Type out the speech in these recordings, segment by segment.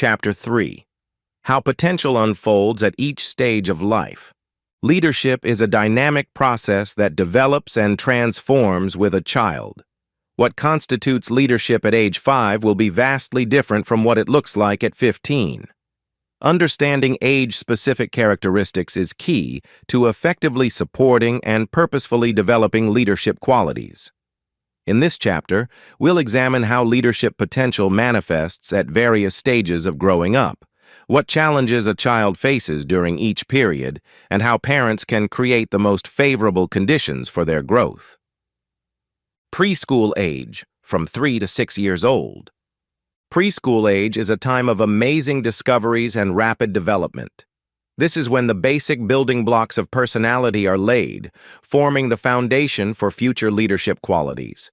Chapter 3. How Potential Unfolds at Each Stage of Life. Leadership is a dynamic process that develops and transforms with a child. What constitutes leadership at age 5 will be vastly different from what it looks like at 15. Understanding age-specific characteristics is key to effectively supporting and purposefully developing leadership qualities. In this chapter, we'll examine how leadership potential manifests at various stages of growing up, what challenges a child faces during each period, and how parents can create the most favorable conditions for their growth. Preschool age, from 3 to 6 years old. Preschool age is a time of amazing discoveries and rapid development. This is when the basic building blocks of personality are laid, forming the foundation for future leadership qualities.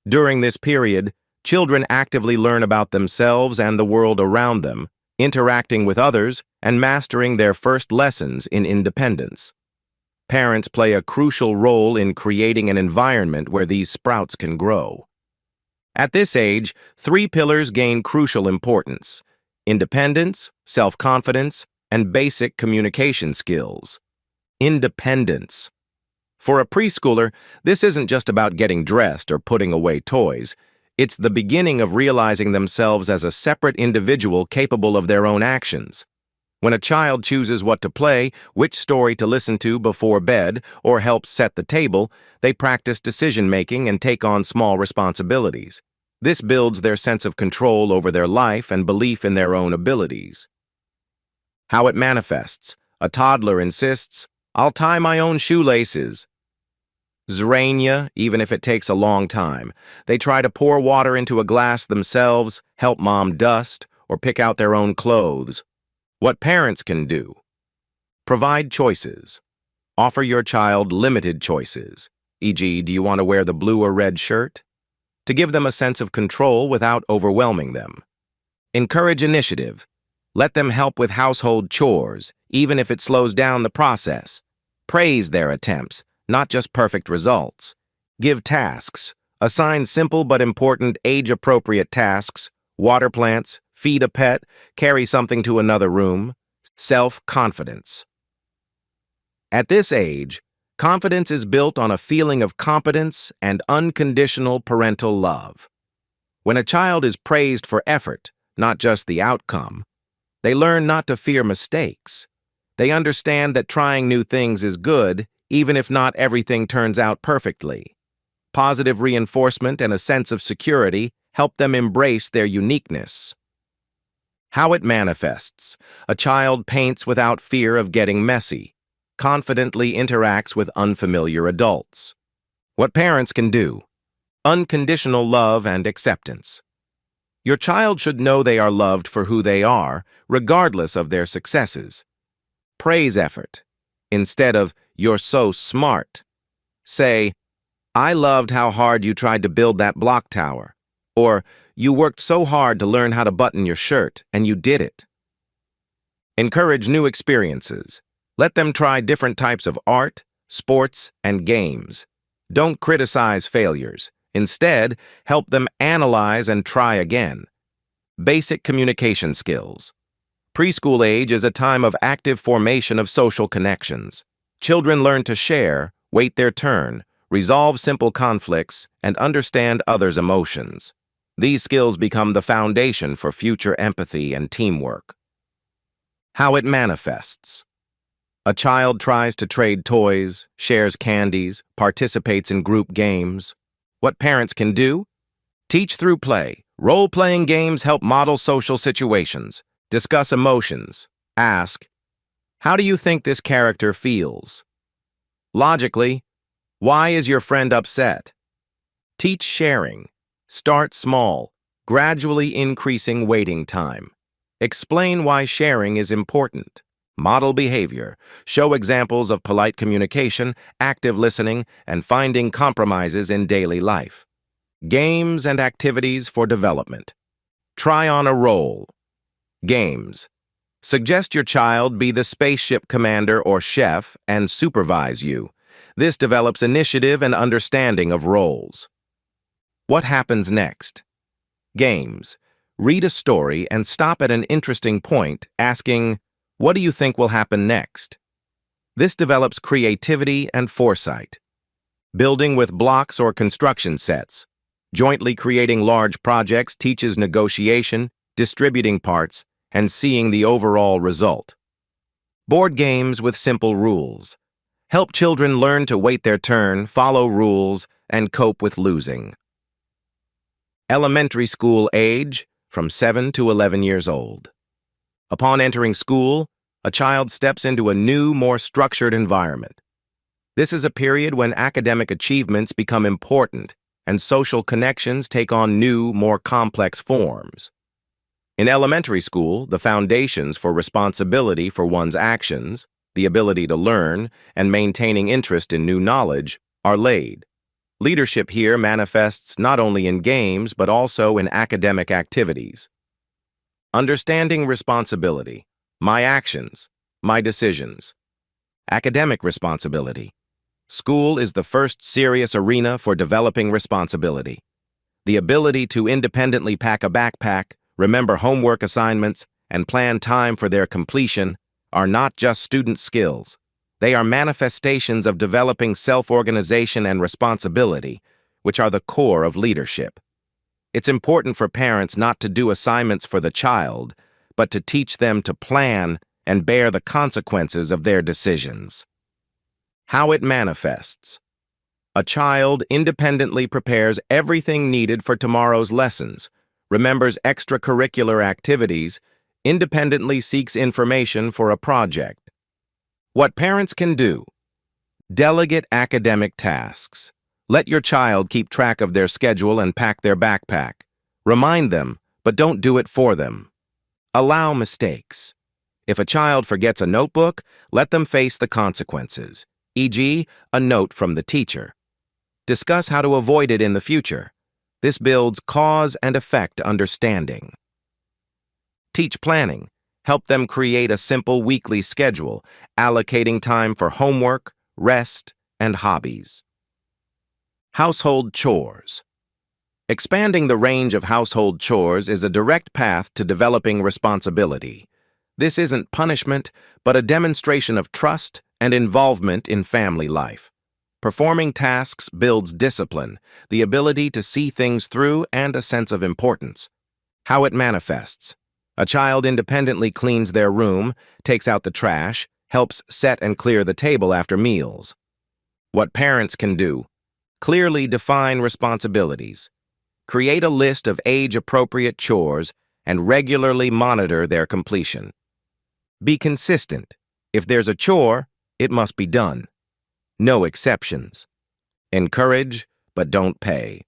During this period, children actively learn about themselves and the world around them, interacting with others and mastering their first lessons in independence. Parents play a crucial role in creating an environment where these sprouts can grow. At this age, 3 pillars gain crucial importance: independence, self-confidence, and basic communication skills. Independence. For a preschooler, this isn't just about getting dressed or putting away toys. It's the beginning of realizing themselves as a separate individual capable of their own actions. When a child chooses what to play, which story to listen to before bed, or helps set the table, they practice decision-making and take on small responsibilities. This builds their sense of control over their life and belief in their own abilities. How it manifests. A toddler insists, "I'll tie my own shoelaces." Zrania, even if it takes a long time. They try to pour water into a glass themselves, help mom dust, or pick out their own clothes. What parents can do. Provide choices. Offer your child limited choices, e.g., do you want to wear the blue or red shirt? To give them a sense of control without overwhelming them. Encourage initiative. Let them help with household chores, even if it slows down the process. Praise their attempts, not just perfect results. Give tasks. Assign simple but important age-appropriate tasks: water plants, feed a pet, carry something to another room. Self-confidence. At this age, confidence is built on a feeling of competence and unconditional parental love. When a child is praised for effort, not just the outcome, they learn not to fear mistakes. They understand that trying new things is good, even if not everything turns out perfectly. Positive reinforcement and a sense of security help them embrace their uniqueness. How it manifests. A child paints without fear of getting messy, confidently interacts with unfamiliar adults. What parents can do. Unconditional love and acceptance. Your child should know they are loved for who they are, regardless of their successes. Praise effort. Instead of, "You're so smart," say, "I loved how hard you tried to build that block tower," or, "You worked so hard to learn how to button your shirt, and you did it." Encourage new experiences. Let them try different types of art, sports, and games. Don't criticize failures. Instead, help them analyze and try again. Basic communication skills. Preschool age is a time of active formation of social connections. Children learn to share, wait their turn, resolve simple conflicts, and understand others' emotions. These skills become the foundation for future empathy and teamwork. How it manifests. A child tries to trade toys, shares candies, participates in group games. What parents can do? Teach through play. Role-playing games help model social situations. Discuss emotions. Ask, "How do you think this character feels?" Logically, "Why is your friend upset?" Teach sharing. Start small, gradually increasing waiting time. Explain why sharing is important. Model behavior. Show examples of polite communication, active listening, and finding compromises in daily life. Games and activities for development. Try on a role. Games. Suggest your child be the spaceship commander or chef and supervise you. This develops initiative and understanding of roles. What happens next? Games. Read a story and stop at an interesting point, asking, "What do you think will happen next?" This develops creativity and foresight. Building with blocks or construction sets. Jointly creating large projects teaches negotiation, distributing parts, and seeing the overall result. Board games with simple rules. Help children learn to wait their turn, follow rules, and cope with losing. Elementary school age, from 7 to 11 years old. Upon entering school, a child steps into a new, more structured environment. This is a period when academic achievements become important and social connections take on new, more complex forms. In elementary school, the foundations for responsibility for one's actions, the ability to learn, and maintaining interest in new knowledge are laid. Leadership here manifests not only in games but also in academic activities. Understanding responsibility, my actions, my decisions. Academic responsibility. School is the first serious arena for developing responsibility. The ability to independently pack a backpack, remember homework assignments, and plan time for their completion are not just student skills. They are manifestations of developing self-organization and responsibility, which are the core of leadership. It's important for parents not to do assignments for the child, but to teach them to plan and bear the consequences of their decisions. How it manifests. A child independently prepares everything needed for tomorrow's lessons, remembers extracurricular activities, independently seeks information for a project. What parents can do. Delegate academic tasks. Let your child keep track of their schedule and pack their backpack. Remind them, but don't do it for them. Allow mistakes. If a child forgets a notebook, let them face the consequences, e.g., a note from the teacher. Discuss how to avoid it in the future. This builds cause and effect understanding. Teach planning. Help them create a simple weekly schedule, allocating time for homework, rest, and hobbies. Household chores. Expanding the range of household chores is a direct path to developing responsibility. This isn't punishment, but a demonstration of trust and involvement in family life. Performing tasks builds discipline, the ability to see things through, and a sense of importance. How it manifests. A child independently cleans their room, takes out the trash, helps set and clear the table after meals. What parents can do. Clearly define responsibilities. Create a list of age-appropriate chores and regularly monitor their completion. Be consistent. If there's a chore, it must be done. No exceptions. Encourage, but don't pay.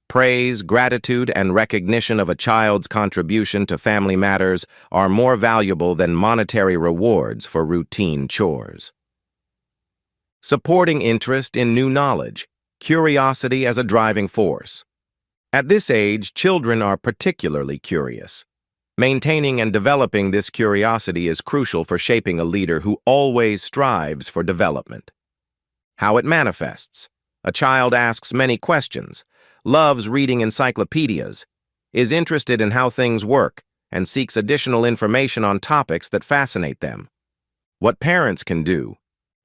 Praise, gratitude, and recognition of a child's contribution to family matters are more valuable than monetary rewards for routine chores. Supporting interest in new knowledge, curiosity as a driving force. At this age, children are particularly curious. Maintaining and developing this curiosity is crucial for shaping a leader who always strives for development. How it manifests. A child asks many questions, loves reading encyclopedias, is interested in how things work, and seeks additional information on topics that fascinate them. What parents can do.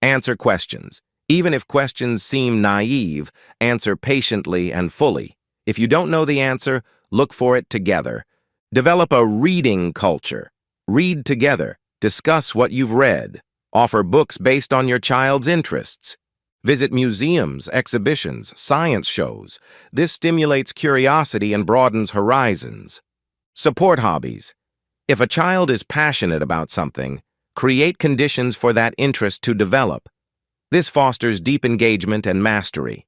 Answer questions. Even if questions seem naive, answer patiently and fully. If you don't know the answer, look for it together. Develop a reading culture. Read together. Discuss what you've read. Offer books based on your child's interests. Visit museums, exhibitions, science shows. This stimulates curiosity and broadens horizons. Support hobbies. If a child is passionate about something, create conditions for that interest to develop. This fosters deep engagement and mastery.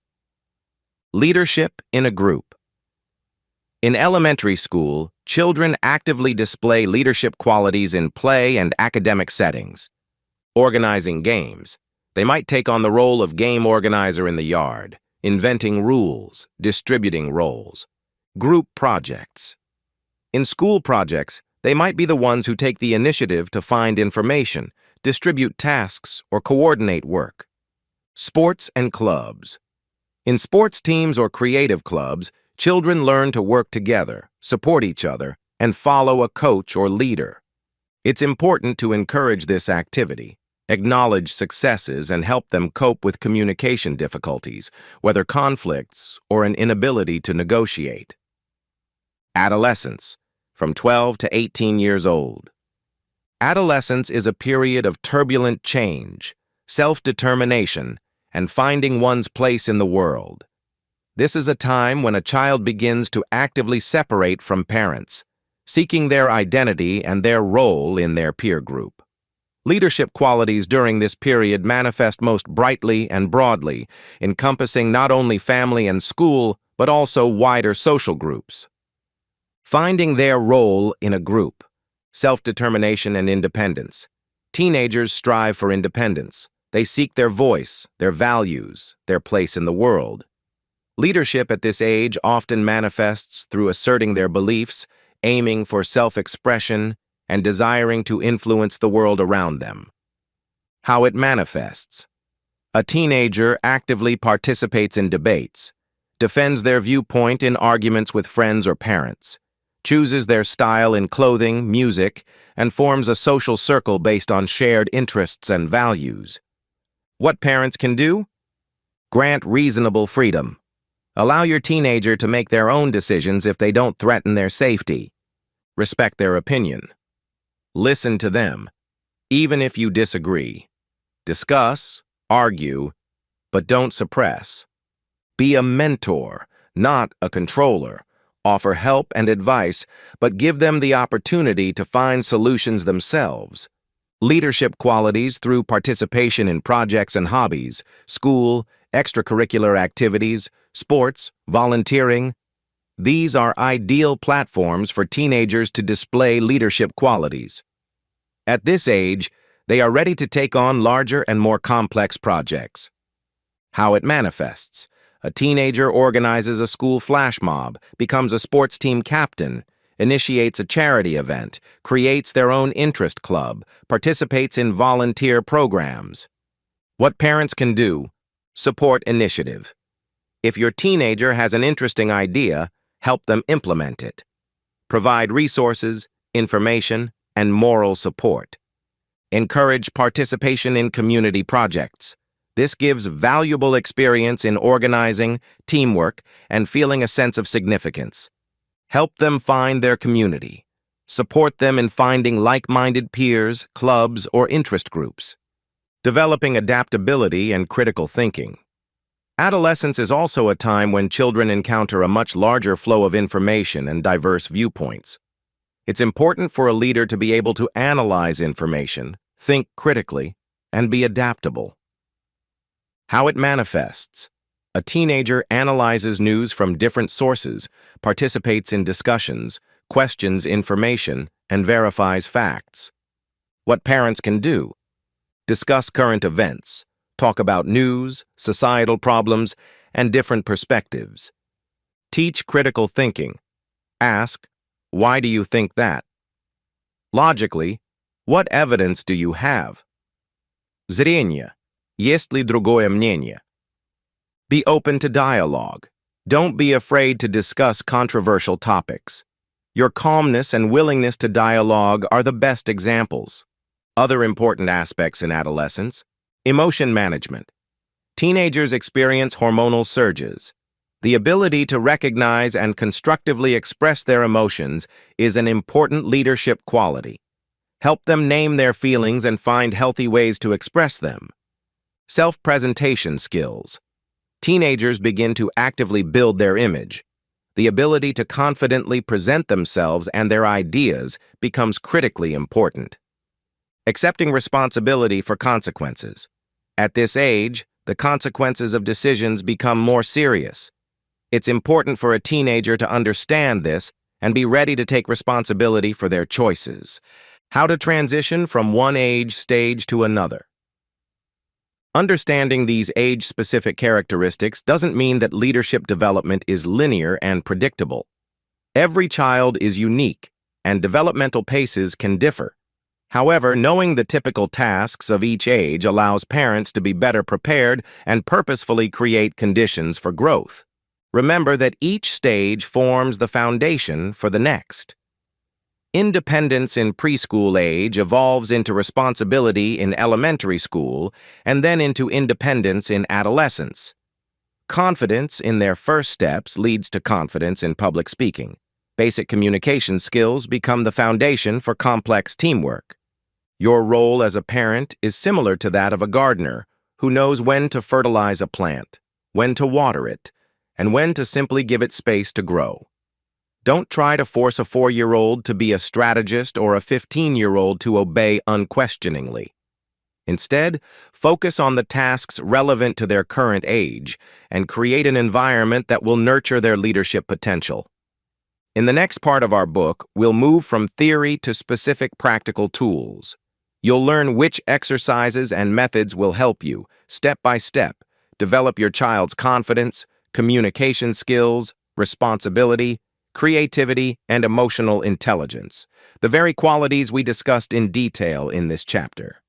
Leadership in a group. In elementary school, children actively display leadership qualities in play and academic settings. Organizing games. They might take on the role of game organizer in the yard, inventing rules, distributing roles. Group projects. In school projects, they might be the ones who take the initiative to find information, distribute tasks, or coordinate work. Sports and clubs. In sports teams or creative clubs, children learn to work together, support each other, and follow a coach or leader. It's important to encourage this activity, acknowledge successes, and help them cope with communication difficulties, whether conflicts or an inability to negotiate. Adolescence, from 12 to 18 years old. Adolescence is a period of turbulent change, self-determination, and finding one's place in the world. This is a time when a child begins to actively separate from parents, seeking their identity and their role in their peer group. Leadership qualities during this period manifest most brightly and broadly, encompassing not only family and school, but also wider social groups. Finding their role in a group, self-determination and independence. Teenagers strive for independence. They seek their voice, their values, their place in the world. Leadership at this age often manifests through asserting their beliefs, aiming for self-expression, and desiring to influence the world around them. How it manifests. A teenager actively participates in debates, defends their viewpoint in arguments with friends or parents, chooses their style in clothing, music, and forms a social circle based on shared interests and values. What parents can do? Grant reasonable freedom. Allow your teenager to make their own decisions if they don't threaten their safety. Respect their opinion. Listen to them, even if you disagree. Discuss, argue, but don't suppress. Be a mentor, not a controller. Offer help and advice, but give them the opportunity to find solutions themselves. Leadership qualities through participation in projects and hobbies, school, extracurricular activities, sports, volunteering. These are ideal platforms for teenagers to display leadership qualities. At this age, they are ready to take on larger and more complex projects. How it manifests. A teenager organizes a school flash mob, becomes a sports team captain, initiates a charity event, creates their own interest club, participates in volunteer programs. What parents can do? Support initiative. If your teenager has an interesting idea, help them implement it. Provide resources, information, and moral support. Encourage participation in community projects. This gives valuable experience in organizing, teamwork, and feeling a sense of significance. Help them find their community. Support them in finding like-minded peers, clubs, or interest groups. Developing adaptability and critical thinking. Adolescence is also a time when children encounter a much larger flow of information and diverse viewpoints. It's important for a leader to be able to analyze information, think critically, and be adaptable. How it manifests. A teenager analyzes news from different sources, participates in discussions, questions information, and verifies facts. What parents can do. Discuss current events. Talk about news, societal problems, and different perspectives. Teach critical thinking. Ask, why do you think that? Logically, what evidence do you have? Зрение. Есть ли другое мнение? Be open to dialogue. Don't be afraid to discuss controversial topics. Your calmness and willingness to dialogue are the best examples. Other important aspects in adolescence. Emotion management. Teenagers experience hormonal surges. The ability to recognize and constructively express their emotions is an important leadership quality. Help them name their feelings and find healthy ways to express them. Self-presentation skills. Teenagers begin to actively build their image. The ability to confidently present themselves and their ideas becomes critically important. Accepting responsibility for consequences. At this age, the consequences of decisions become more serious. It's important for a teenager to understand this and be ready to take responsibility for their choices. How to transition from one age stage to another. Understanding these age-specific characteristics doesn't mean that leadership development is linear and predictable. Every child is unique, and developmental paces can differ. However, knowing the typical tasks of each age allows parents to be better prepared and purposefully create conditions for growth. Remember that each stage forms the foundation for the next. Independence in preschool age evolves into responsibility in elementary school and then into independence in adolescence. Confidence in their first steps leads to confidence in public speaking. Basic communication skills become the foundation for complex teamwork. Your role as a parent is similar to that of a gardener who knows when to fertilize a plant, when to water it, and when to simply give it space to grow. Don't try to force a 4-year-old to be a strategist or a 15-year-old to obey unquestioningly. Instead, focus on the tasks relevant to their current age and create an environment that will nurture their leadership potential. In the next part of our book, we'll move from theory to specific practical tools. You'll learn which exercises and methods will help you, step by step, develop your child's confidence, communication skills, responsibility, creativity, and emotional intelligence, the very qualities we discussed in detail in this chapter.